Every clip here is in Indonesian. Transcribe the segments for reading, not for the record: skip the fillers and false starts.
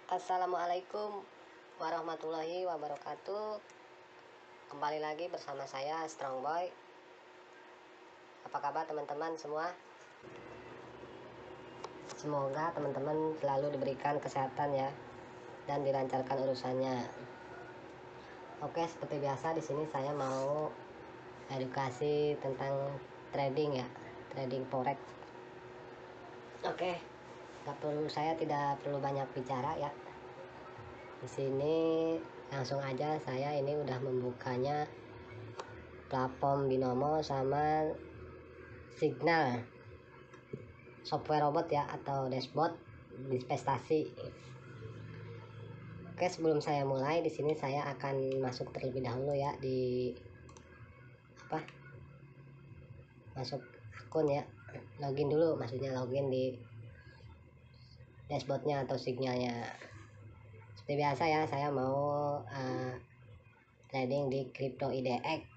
Assalamualaikum warahmatullahi wabarakatuh. Kembali lagi bersama saya Strong Boy. Apa kabar teman-teman semua? Semoga teman-teman selalu diberikan kesehatan ya, dan dilancarkan urusannya. Oke, seperti biasa di sini saya mau edukasi tentang trading ya, trading forex. Oke, saya tidak perlu banyak bicara ya. Di sini langsung aja, saya ini udah membukanya platform Binomo sama Signal software robot ya, atau dashboard investasi. Oke, sebelum saya mulai, di sini saya akan masuk terlebih dahulu ya di masuk akun ya, login dulu, maksudnya login di dashboardnya atau signalnya. Seperti biasa ya, saya mau trading di Crypto IDX.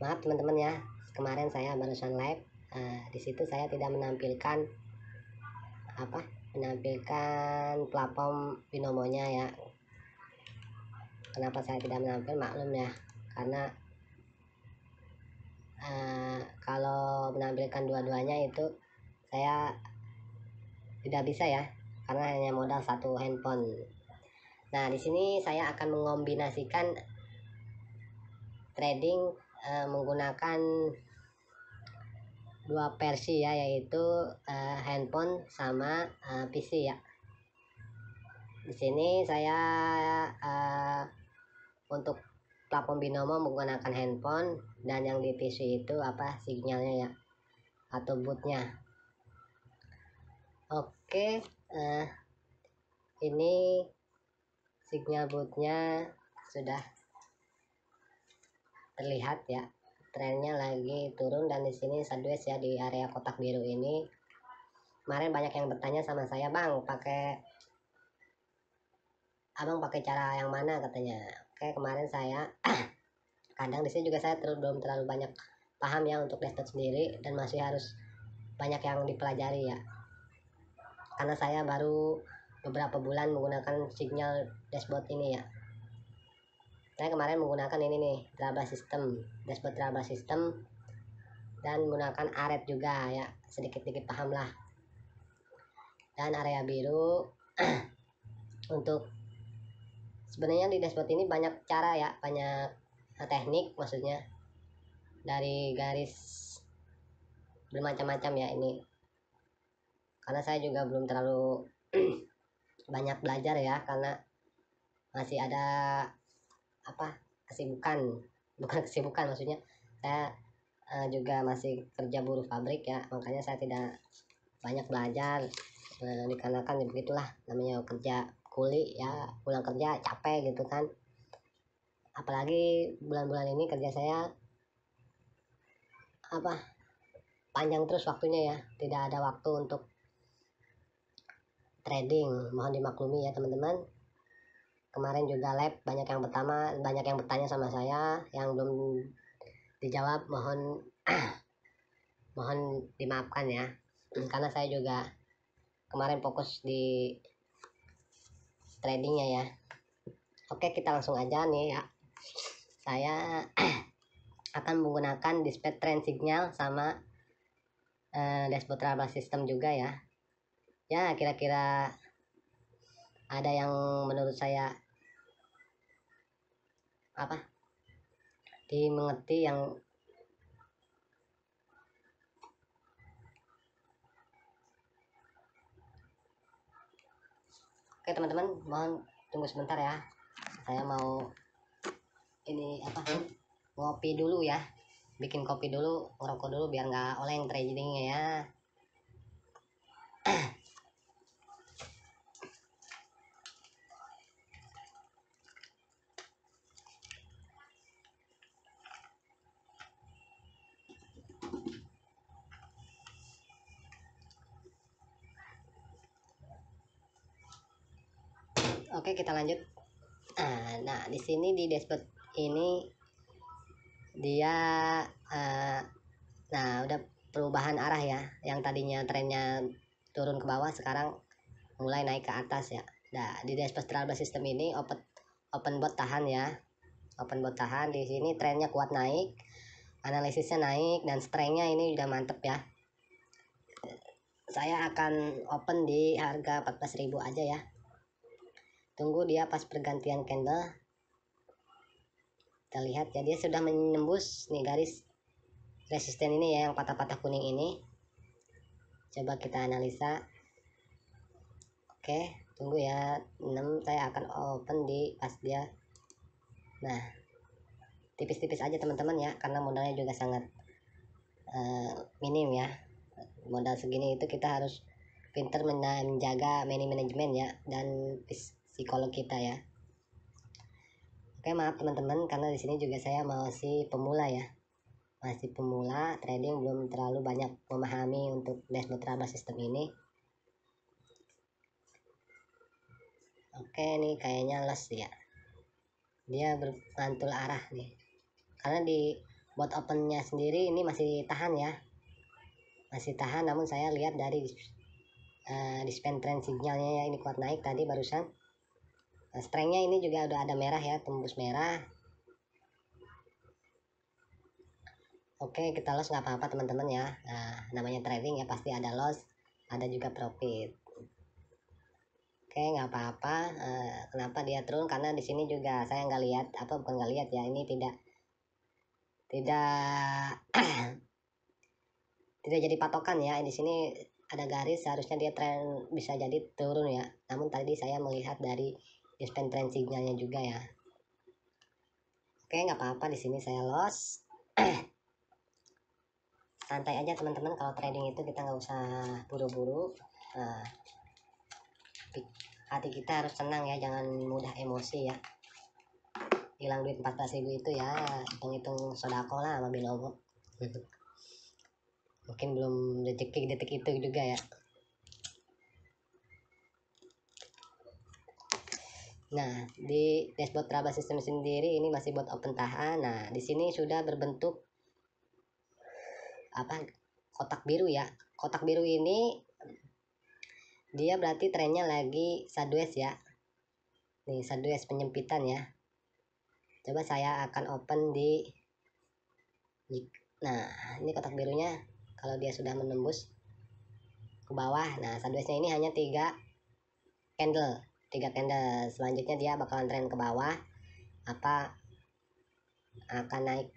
Maaf teman-teman ya, kemarin saya barusan live. Di situ saya tidak menampilkan platform Binomonya ya. Kenapa saya tidak menampilkan, maklum ya, karena kalau menampilkan dua-duanya itu saya tidak bisa ya, karena hanya modal satu handphone. Nah, di sini saya akan mengombinasikan trading menggunakan dua versi ya, yaitu handphone sama PC ya. Di sini saya untuk platform Binomo menggunakan handphone, dan yang di PC itu signalnya ya, atau bootnya. Oke, ini signal bootnya sudah terlihat ya, trennya lagi turun, dan di sini sideways ya, di area kotak biru ini. Kemarin banyak yang bertanya sama saya, abang pakai cara yang mana katanya. Oke, kemarin saya kadang di sini juga saya belum terlalu banyak paham ya untuk dashboard sendiri, dan masih harus banyak yang dipelajari ya, karena saya baru beberapa bulan menggunakan signal dashboard ini ya. Saya kemarin menggunakan ini nih, dashboard Trabal System, dan menggunakan ARET juga ya, sedikit-sedikit paham lah. Dan area biru untuk sebenarnya di dashboard ini banyak cara ya, banyak teknik, maksudnya dari garis bermacam-macam ya ini, karena saya juga belum terlalu banyak belajar ya, karena masih ada kesibukan, maksudnya saya juga masih kerja buruh pabrik ya, makanya saya tidak banyak belajar, dikarenakan ya begitulah namanya kerja kuli ya, pulang kerja capek gitu kan. Apalagi bulan-bulan ini kerja saya panjang terus waktunya ya, tidak ada waktu untuk trading, mohon dimaklumi ya teman-teman. Kemarin juga live banyak yang bertanya sama saya, yang belum dijawab mohon dimaafkan ya, karena saya juga kemarin fokus di tradingnya ya. Oke, kita langsung aja nih ya. Saya akan menggunakan display trend signal sama dashboard Trabal System juga ya. Ya, kira-kira ada yang menurut saya dimengerti, yang oke teman-teman, mohon tunggu sebentar ya, saya mau ini ngopi dulu ya, bikin kopi dulu, ngerokok dulu biar nggak oleng tradingnya ya. Oke, kita lanjut. Nah, di sini di dashboard ini dia udah perubahan arah ya, yang tadinya trennya turun ke bawah sekarang mulai naik ke atas ya. Nah, di dashboard trouble system ini open bot tahan ya. Open bot tahan, di sini trennya kuat naik, analisisnya naik, dan strength-nya ini udah mantep ya. Saya akan open di harga 14.000 aja ya. Tunggu dia pas pergantian candle. Kita lihat ya, dia sudah menembus nih garis resisten ini ya, yang patah-patah kuning ini. Coba kita analisa. Oke, tunggu ya. 6 saya akan open di pas dia. Nah, tipis-tipis aja teman-teman ya, karena modalnya juga sangat minim ya. Modal segini itu kita harus pinter menjaga money management ya, dan psikolog kita ya. Oke, maaf teman-teman, karena di sini juga saya masih pemula ya. Masih pemula trading, belum terlalu banyak memahami untuk dashboard trouble system ini. Oke, ini kayaknya loss ya. Dia bermantul arah nih. Karena di bot opennya sendiri ini masih tahan ya. Masih tahan, namun saya lihat dari dispen trend signalnya ya, ini kuat naik tadi barusan. Nah, strength-nya ini juga udah ada merah ya, tembus merah. Oke, kita loss nggak apa-apa teman-teman ya. Nah, namanya trading ya, pasti ada loss, ada juga profit. Oke, nggak apa-apa. Kenapa dia turun? Karena di sini juga saya nggak lihat, bukan nggak lihat ya, ini tidak tidak jadi patokan ya. Di sini ada garis, seharusnya dia tren bisa jadi turun ya. Namun tadi saya melihat dari dispen trend signalnya juga ya. Oke, nggak apa-apa, di sini saya loss. Santai aja teman-teman, kalau trading itu kita nggak usah buru-buru. Hati kita harus tenang ya, jangan mudah emosi ya. Hilang duit 14.000 itu ya, hitung-hitung sodako lah sama binomo. Mungkin belum rezeki detik itu juga ya. Nah, di dashboard trouble system sendiri ini masih buat open tahan. Nah, di sini sudah berbentuk kotak biru ya. Kotak biru ini dia berarti trennya lagi sideways ya. Nih, sideways penyempitan ya. Coba saya akan open nah, ini kotak birunya kalau dia sudah menembus ke bawah. Nah, sidewaysnya ini hanya 3 candle. Selanjutnya dia bakalan tren ke bawah apa akan naik.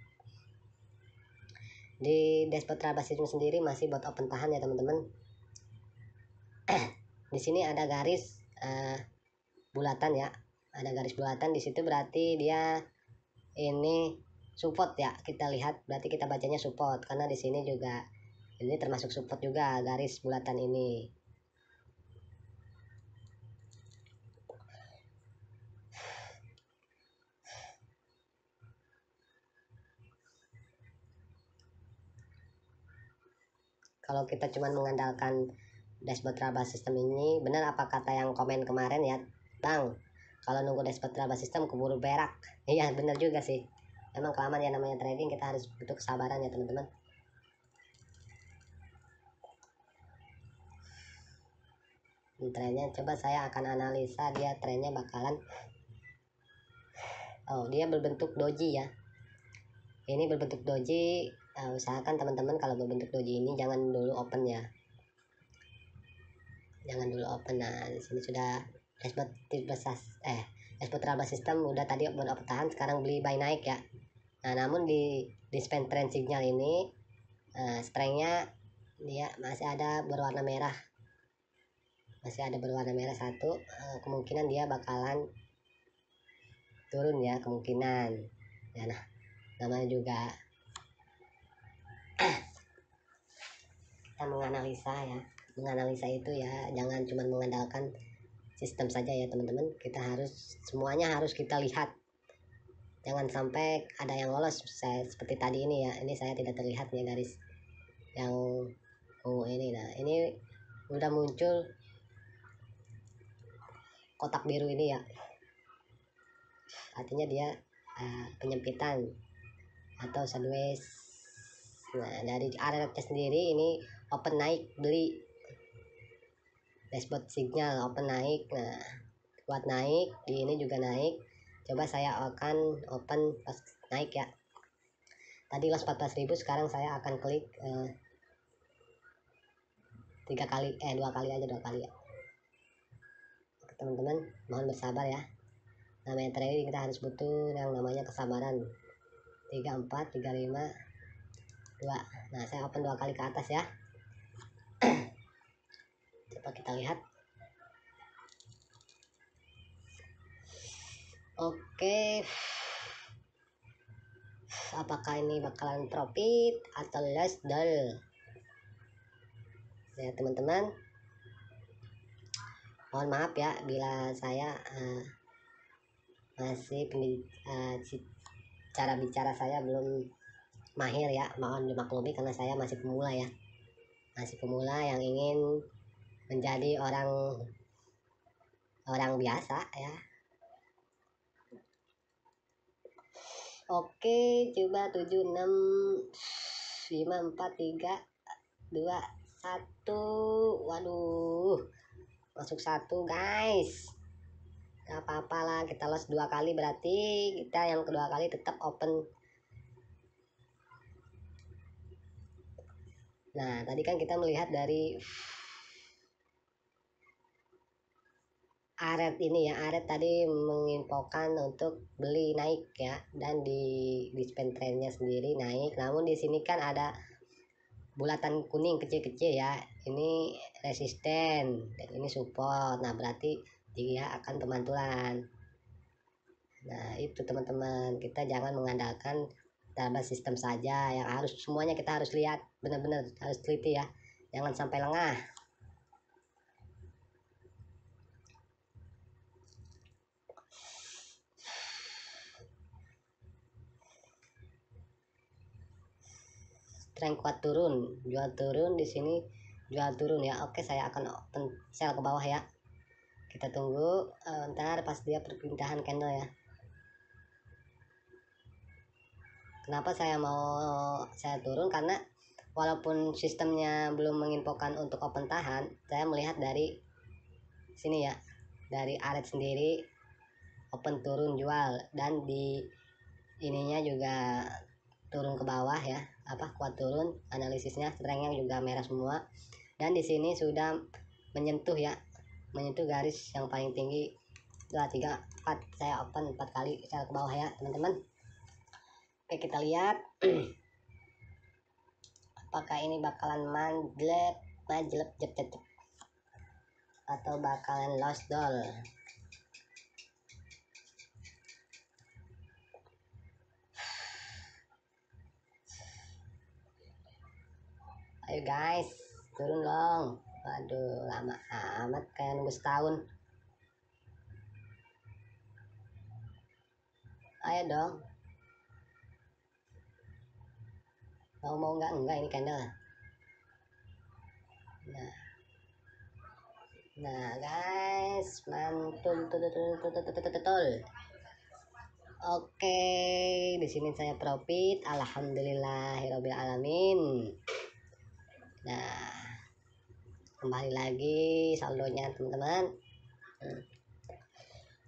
Di dashboard trouble system sendiri masih buat open tahan ya teman-teman. Di sini ada garis bulatan ya, ada garis bulatan di situ, berarti dia ini support ya. Kita lihat, berarti kita bacanya support, karena di sini juga ini termasuk support juga garis bulatan ini. Kalau kita cuma mengandalkan dashboard trouble system ini, benar apa kata yang komen kemarin ya, Bang, kalau nunggu dashboard trouble system keburu berak. Iya benar juga sih, emang kelamaan ya namanya trading, kita harus butuh kesabaran ya teman-teman. Trennya coba saya akan analisa, dia trennya bakalan dia berbentuk doji ya. Ini berbentuk doji. Usahakan teman-teman kalau berbentuk doji ini jangan dulu open ya, jangan dulu open. Nah, di sini sudah dashboard trouble system udah tadi open tahan, sekarang beli buy naik ya. Nah, namun di dispen trend signal ini strength-nya dia masih ada berwarna merah, satu. Kemungkinan dia bakalan turun ya, kemungkinan ya. Nah, namanya juga kita menganalisa itu ya, jangan cuma mengandalkan sistem saja ya teman-teman. Kita semuanya harus kita lihat, jangan sampai ada yang lolos. Seperti tadi ini ya, ini saya tidak terlihat ya garis yang ini. Nah, ini udah muncul kotak biru ini ya, artinya dia penyempitan atau sideways. Nah, dari area sendiri ini open naik beli. dashboard signal open naik. Nah, kuat naik, di ini juga naik. Coba saya akan open pas naik ya. Tadi loss 14.000, sekarang saya akan klik 2 kali ya. Teman-teman mohon bersabar ya, namanya trading kita harus butuh yang namanya kesabaran. 34, 35, 2. Nah, saya open 2 kali ke atas ya. Coba kita lihat. Oke, apakah ini bakalan profit atau loss dol ya teman-teman. Mohon maaf ya bila saya masih cara bicara saya belum mahir ya, mohon dimaklumi karena saya masih pemula ya, yang ingin menjadi orang biasa ya. Oke, coba 7, 6, 5, 4, 3, 2, 1. Waduh, masuk 1 guys. Gak apa-apa lah, kita loss 2 kali, berarti kita yang kedua kali tetap open. Nah, tadi kan kita melihat dari Aret ini ya, Aret tadi menginfokan untuk beli naik ya, dan di dispen trennya sendiri naik. Namun di sini kan ada bulatan kuning kecil-kecil ya, ini resisten dan ini support. Nah, berarti dia akan pemantulan. Nah, itu teman-teman, kita jangan mengandalkan dalam sistem saja, yang harus semuanya kita harus lihat, benar-benar harus teliti ya, jangan sampai lengah. Tren kuat turun, jual turun di sini, jual turun ya. Oke, saya akan open sell ke bawah ya. Kita tunggu ntar pas dia perpindahan candle ya. Kenapa saya turun? Karena walaupun sistemnya belum menginfokan untuk open tahan, saya melihat dari sini ya, dari Aret sendiri open turun jual, dan di ininya juga turun ke bawah ya, kuat turun, analisisnya strength-nya juga merah semua, dan di sini sudah menyentuh garis yang paling tinggi 2, 3, 4. Saya open 4 kali sell ke bawah ya teman-teman. Oke, kita lihat apakah ini bakalan majlep jep atau bakalan loss doll. Ayo guys, turun dong. Waduh, lama amat kayak nunggu setahun. Ayo dong. Mau enggak ini candle. Nah guys, mantul betul. Oke, di sini saya profit, alhamdulillahirabbil alamin. Nah, kembali lagi saldonya teman-teman.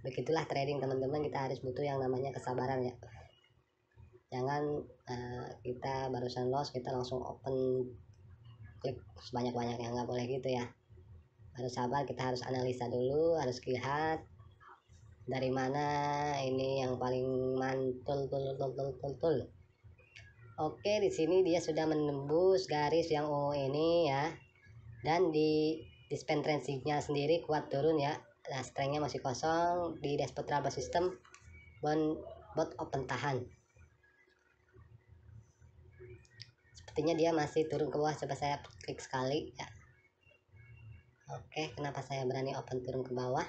Begitulah trading teman-teman, kita harus butuh yang namanya kesabaran ya. Jangan kita barusan loss kita langsung open klik sebanyak-banyaknya, nggak boleh gitu ya. Harus sabar, kita harus analisa dulu, harus lihat dari mana ini yang paling mantul. Oke, di sini dia sudah menembus garis yang ungu ini ya, dan di dispen trennya sendiri kuat turun ya. Nah, strength-nya masih kosong, di dashboard trouble system bot open tahan. Sepertinya dia masih turun ke bawah. Coba saya klik sekali ya. Oke, kenapa saya berani open turun ke bawah?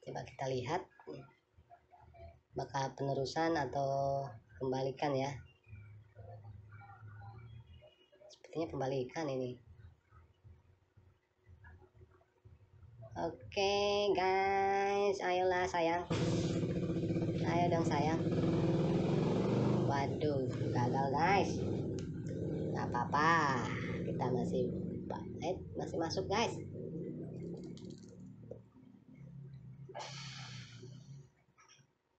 Coba kita lihat bakal penerusan atau kembalikan ya. Sepertinya kembalikan ini. Oke guys, ayolah sayang, ayo dong sayang. Waduh, gagal guys. Gak apa-apa, kita masih masuk guys.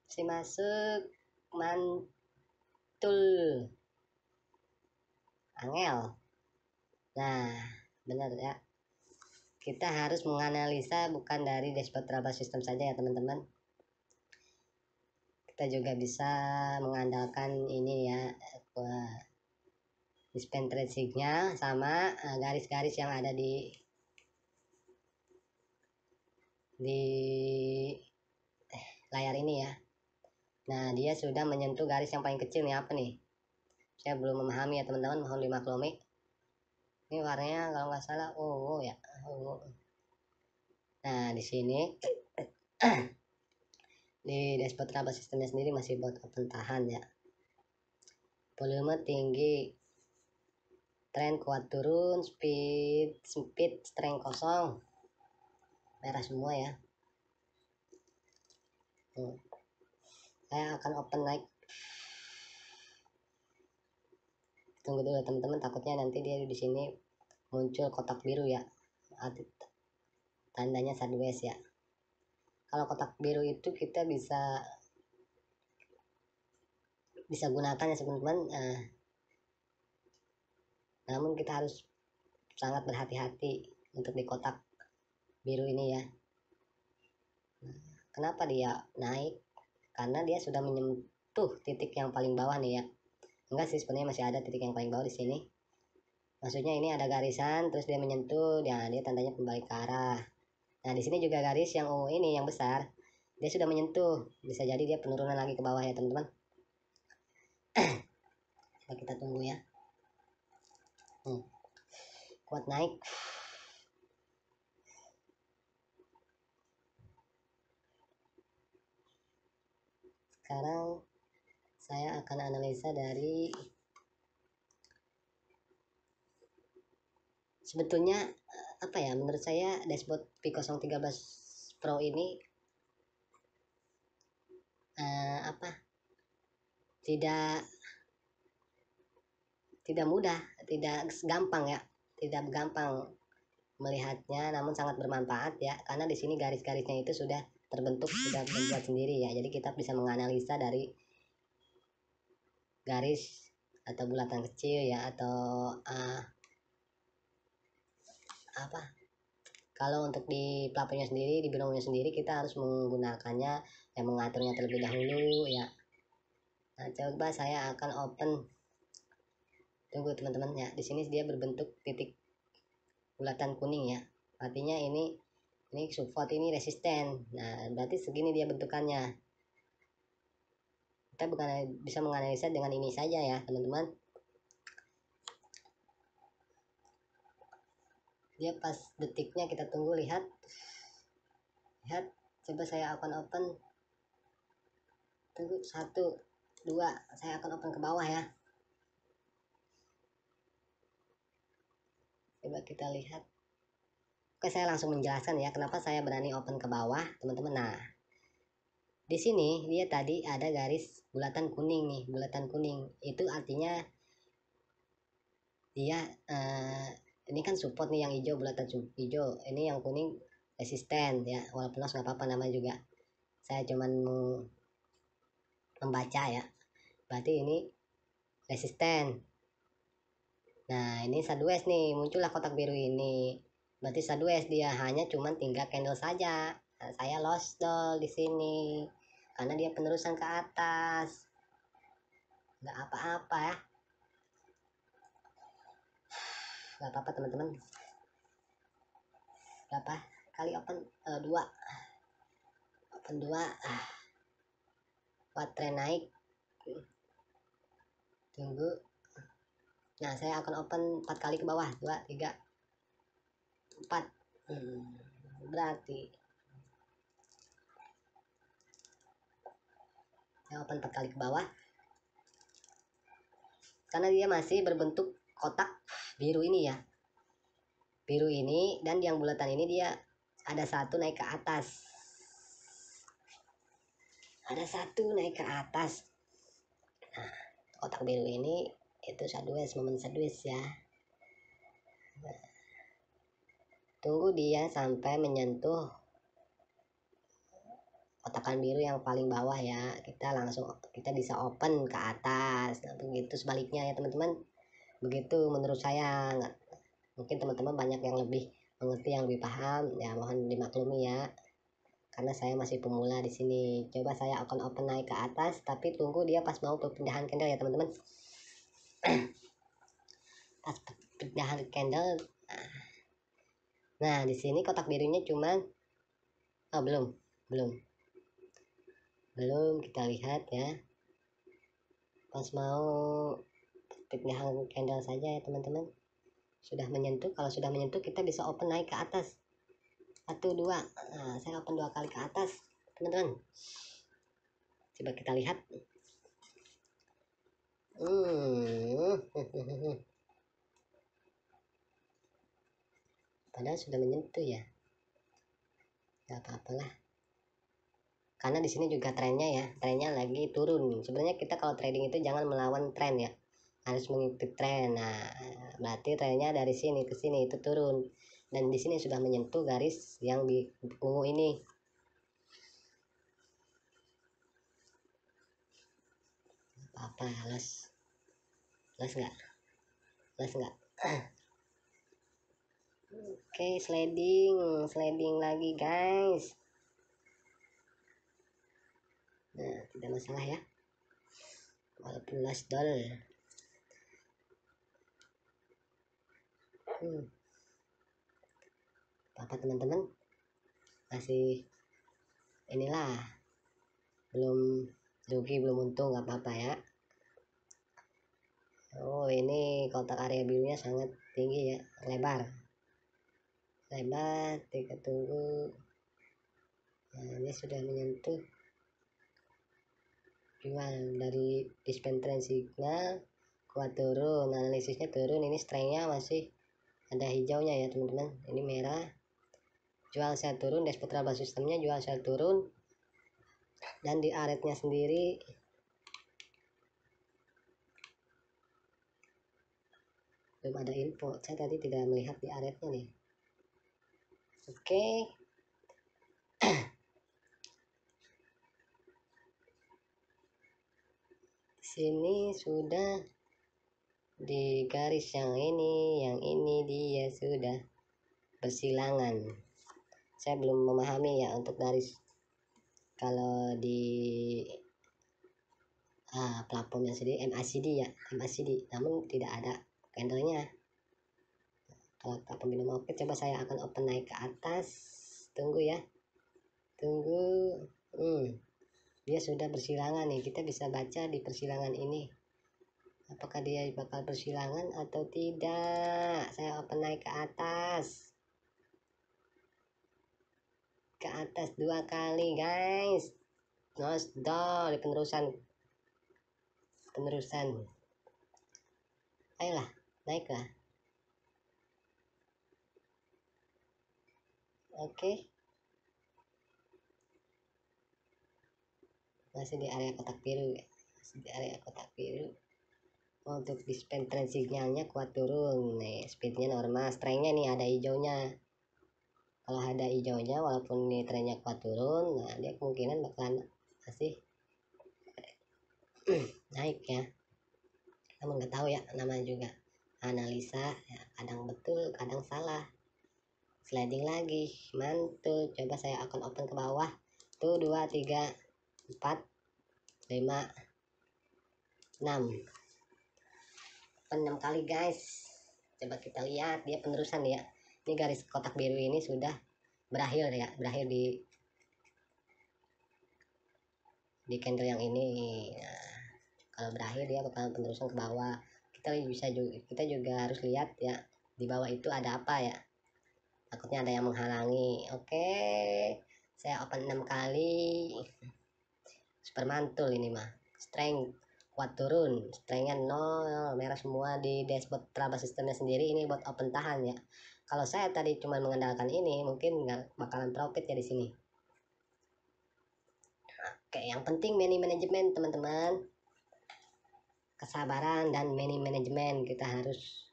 Masih masuk, mantul angel. Nah benar ya, kita harus menganalisa bukan dari dashboard trouble system saja ya teman-teman, kita juga bisa mengandalkan ini ya, dispense tracing-nya sama garis-garis yang ada di layar ini ya. Nah dia sudah menyentuh garis yang paling kecil nih, apa nih, saya belum memahami ya teman-teman, mohon dimaklumi. Ini warnanya kalau nggak salah ungu ya, ungu. Nah di sini di dashboard trouble systemnya sendiri masih buat open tahan ya, volume tinggi, tren kuat turun, speed strength kosong, merah semua ya. Saya akan open naik, tunggu dulu teman-teman, takutnya nanti dia di sini muncul kotak biru ya, tandanya sideways ya. Kalau kotak biru itu kita bisa gunakan ya teman-teman, namun kita harus sangat berhati-hati untuk di kotak biru ini ya. Kenapa dia naik? Karena dia sudah menyentuh titik yang paling bawah nih ya. Enggak sih, sebenarnya masih ada titik yang paling bawah di sini. Maksudnya ini ada garisan terus dia menyentuh, ya dia tandanya kembali ke arah. Nah di sini juga garis yang ini yang besar, dia sudah menyentuh, bisa jadi dia penurunan lagi ke bawah ya teman-teman. Kita tunggu ya. Kuat naik. Sekarang saya akan analisa dari, sebetulnya apa ya, menurut saya dashboard P013 Pro ini tidak mudah, tidak gampang ya, tidak gampang melihatnya, namun sangat bermanfaat ya, karena di sini garis-garisnya itu sudah terbentuk, sudah membuat sendiri ya, jadi kita bisa menganalisa dari garis atau bulatan kecil ya, atau kalau untuk di plafonnya sendiri, di binomnya sendiri, kita harus menggunakannya yang mengaturnya terlebih dahulu ya. Nah coba saya akan open, tunggu teman-teman ya, di sini dia berbentuk titik bulatan kuning ya, artinya ini support, ini resisten. Nah berarti segini dia bentukannya. Kita bukan bisa menganalisa dengan ini saja ya teman-teman, dia pas detiknya kita tunggu, lihat, coba saya akan open, tunggu 1 2, saya akan open ke bawah ya. Coba kita lihat. Oke, saya langsung menjelaskan ya kenapa saya berani open ke bawah teman-teman. Nah di sini dia tadi ada garis bulatan kuning nih, bulatan kuning itu artinya dia ini kan support nih, yang hijau bulatan hijau, ini yang kuning resisten ya, walaupun nggak apa-apa namanya juga, saya cuman membaca ya, berarti ini resisten. Nah ini sideways nih, muncullah kotak biru ini, berarti sideways, dia hanya cuman 3 candle saja. Nah, saya lost doll di sini karena dia penerusan ke atas, nggak apa-apa ya, nggak apa-apa teman-teman. Berapa kali open? 2, open 2, buat tren naik, tunggu. Nah saya akan open 4 kali ke bawah, 2 3 4, berarti saya open 4 kali ke bawah karena dia masih berbentuk kotak biru ini ya, biru ini, dan yang bulatan ini dia ada 1 naik ke atas, ada 1 naik ke atas. Nah kotak biru ini itu sideways, momen sideways ya. Tunggu dia sampai menyentuh kotakan biru yang paling bawah ya, kita bisa open ke atas. Nah, begitu sebaliknya ya teman-teman, begitu menurut saya. Mungkin teman-teman banyak yang lebih mengerti, yang lebih paham ya, mohon dimaklumi ya, karena saya masih pemula di sini. Coba saya akan open naik ke atas, tapi tunggu dia pas mau perpindahan candle ya teman-teman. Pas perpindahan candle, nah di sini kotak birunya cuman belum kita lihat ya, pas mau perpindahan candle saja ya teman-teman, sudah menyentuh. Kalau sudah menyentuh kita bisa open naik ke atas, 1 2. Nah, saya open 2 kali ke atas teman-teman, coba kita lihat. Padahal sudah menyentuh ya, nggak apa-apalah, karena di sini juga trennya lagi turun. Sebenarnya kita kalau trading itu jangan melawan tren ya, harus mengikuti tren. Nah, berarti trennya dari sini ke sini itu turun, dan di sini sudah menyentuh garis yang di ungu ini. Apa les nggak Oke, sliding lagi guys. Nah, tidak masalah ya, walaupun last doll. Apa teman-teman, masih inilah, belum rugi belum untung, nggak apa-apa ya. Oh, ini kotak area birunya sangat tinggi ya, lebar kita tunggu. Nah, ini sudah menyentuh jual dari dispen trend signal, kuat turun, analisisnya turun. Ini strengthnya masih ada hijaunya ya teman-teman, ini merah. Jual sell turun, dashboard trouble sistemnya jual sell turun, dan di aretnya sendiri belum ada info. Saya tadi tidak melihat di aretnya nih. Oke. Sini sudah di garis yang ini dia sudah bersilangan. Saya belum memahami ya untuk garis kalau di platformnya sendiri MACD ya, namun tidak ada candlenya. Kalau platform minum oke, coba saya akan open naik ke atas. Tunggu ya, dia sudah bersilangan nih, kita bisa baca di persilangan ini apakah dia bakal bersilangan atau tidak. Saya open naik ke atas 2 kali guys, nosdol di penerusan. Ayolah, naiklah. Oke. Masih di area kotak biru ya, untuk dispen trend signalnya kuat turun nih, speednya normal, strengthnya nih ada hijaunya. Kalau ada hijaunya walaupun ini trennya kuat turun, nah dia kemungkinan bakalan masih naik ya, namun nggak tahu ya, namanya juga analisa ya, kadang betul kadang salah. Sliding lagi, mantul. Coba saya akan open ke bawah tuh, 2 3 4 5 6 kali guys. Coba kita lihat dia penerusan ya. Ini garis kotak biru ini sudah berakhir ya, di candle yang ini. Nah, kalau berakhir dia bakalan penerusan ke bawah. Kita juga harus lihat ya, di bawah itu ada apa ya, takutnya ada yang menghalangi. Oke, saya open 6 kali, super mantul ini mah. Strength kuat turun, strengthnya 0, merah semua di dashboard trouble sistemnya sendiri. Ini buat open tahan ya. Kalau saya tadi cuma mengandalkan ini, mungkin nggak bakalan profit ya di sini. Oke, yang penting money management teman-teman, kesabaran dan money management. Kita harus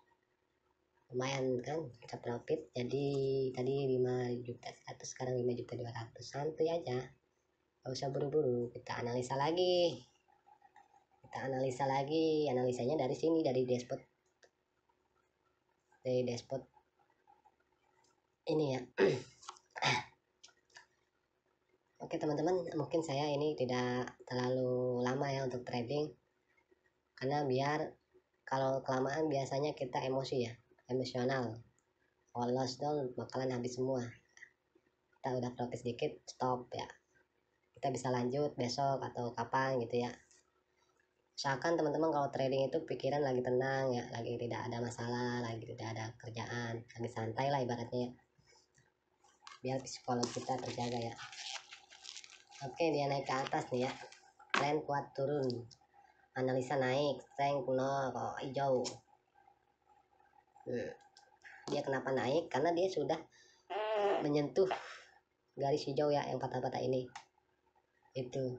lumayan kan kita profit. Jadi tadi 5.100.000, sekarang 5.200.000. Santuy aja, gak usah buru-buru. Kita analisa lagi, analisanya dari sini, dari dashboard ini ya. Oke teman-teman, mungkin saya ini tidak terlalu lama ya untuk trading, karena biar kalau kelamaan biasanya kita emosional. Kalau loss down bakalan habis semua. Kita udah profit sedikit, stop ya. Kita bisa lanjut besok atau kapan gitu ya. Usahakan teman-teman kalau trading itu pikiran lagi tenang ya, lagi tidak ada masalah, lagi tidak ada kerjaan, lagi santai lah ibaratnya ya. Biar psikologi kita terjaga ya. Oke, dia naik ke atas nih ya. Trend kuat turun. Analisa naik, strength 0 kok hijau. Dia kenapa naik? Karena dia sudah menyentuh garis hijau ya, yang patah-patah ini. Itu.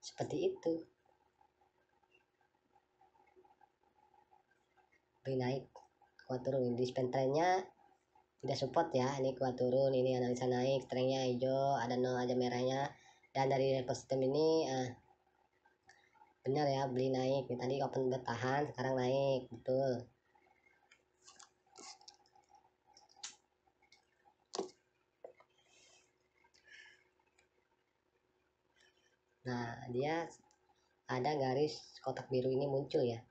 Seperti itu. Beli naik, kuat turun. Di span trendnya tidak support ya, ini kuat turun, ini analisa naik, strengthnya hijau, ada 0 aja merahnya. Dan dari ekosistem ini benar ya, beli naik. Tadi open bertahan, sekarang naik, betul. Nah, dia ada garis kotak biru ini muncul ya.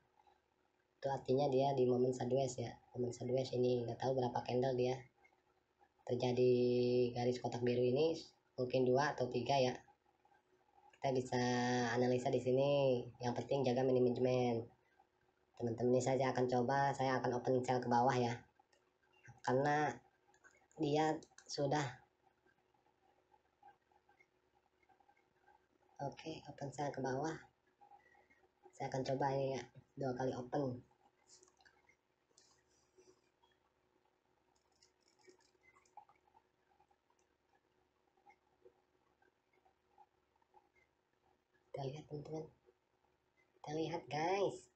Itu artinya dia di momen sideways ya. Momen sideways ini nggak tahu berapa candle dia terjadi garis kotak biru ini, mungkin 2 atau 3 ya. Kita bisa analisa di sini. Yang penting jaga manajemen. Teman-teman ini saya akan open sell ke bawah ya. Karena dia sudah open sell ke bawah. Saya akan coba ini ya, 2 kali open. Kita lihat teman-teman, kita lihat guys,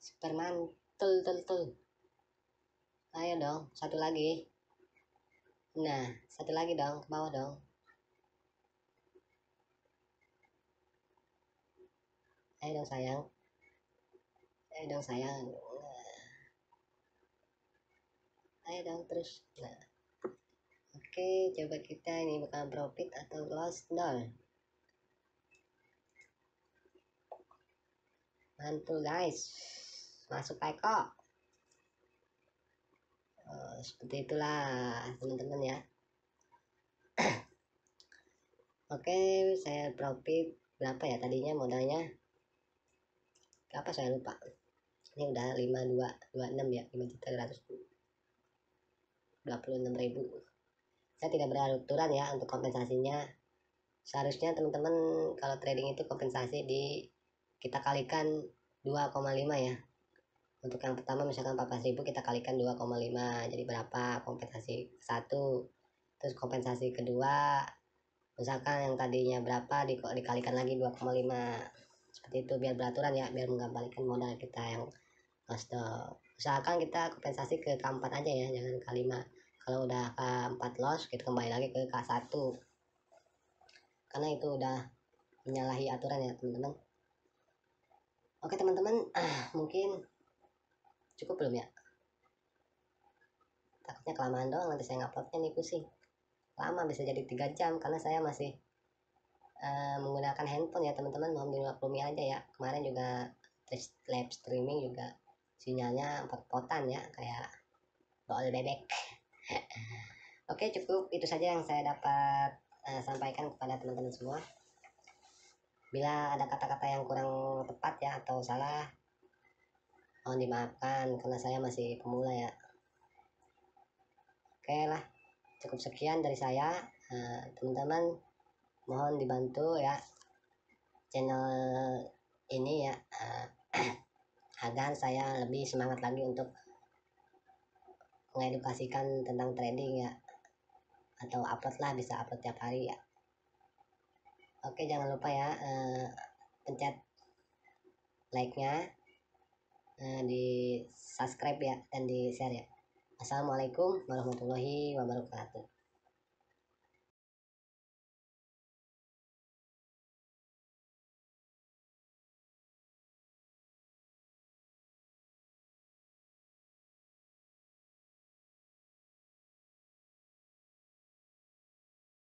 super mantul. Ayo dong, satu lagi. Nah, satu lagi dong, ke bawah dong. Ayo dong sayang. Ayo dong terus. Nah, oke, coba kita ini bakal profit atau loss down. Mantul guys, masuk Eko. Seperti itulah teman-teman ya. Oke, saya profit berapa ya tadinya modalnya? Berapa saya lupa. Ini udah 5226 ya, 5.226.000. Saya tidak beraturan ya untuk kompensasinya. Seharusnya teman-teman kalau trading itu kompensasi kita kalikan 2,5 ya. Untuk yang pertama misalkan 14.000 kita kalikan 2,5, jadi berapa kompensasi satu. Terus kompensasi kedua misalkan yang tadinya berapa dikalikan lagi 2,5. Seperti itu biar beraturan ya, biar mengembalikan modal kita yang lost. Usahakan kita kompensasi ke K4 aja ya, jangan K5. Kalau udah K4 loss kita kembali lagi ke K1, karena itu udah menyalahi aturan ya teman-teman. Oke teman-teman, mungkin cukup belum ya? Takutnya kelamaan doang, nanti saya nguploadnya nih pusing. Lama, bisa jadi 3 jam karena saya masih menggunakan handphone ya teman-teman. Mohon dimaklumi aja ya. Kemarin juga live streaming juga sinyalnya pot-potan ya, kayak bol bebek. Oke, cukup itu saja yang saya dapat sampaikan kepada teman-teman semua. Bila ada kata-kata yang kurang tepat ya atau salah, mohon dimaafkan karena saya masih pemula ya. Oke lah, cukup sekian dari saya. Teman-teman mohon dibantu ya channel ini ya, agar saya lebih semangat lagi untuk mengedukasikan tentang trading ya, atau upload lah, bisa upload tiap hari ya. Oke, jangan lupa ya pencet like nya, di subscribe ya dan di share ya. Assalamualaikum warahmatullahi wabarakatuh.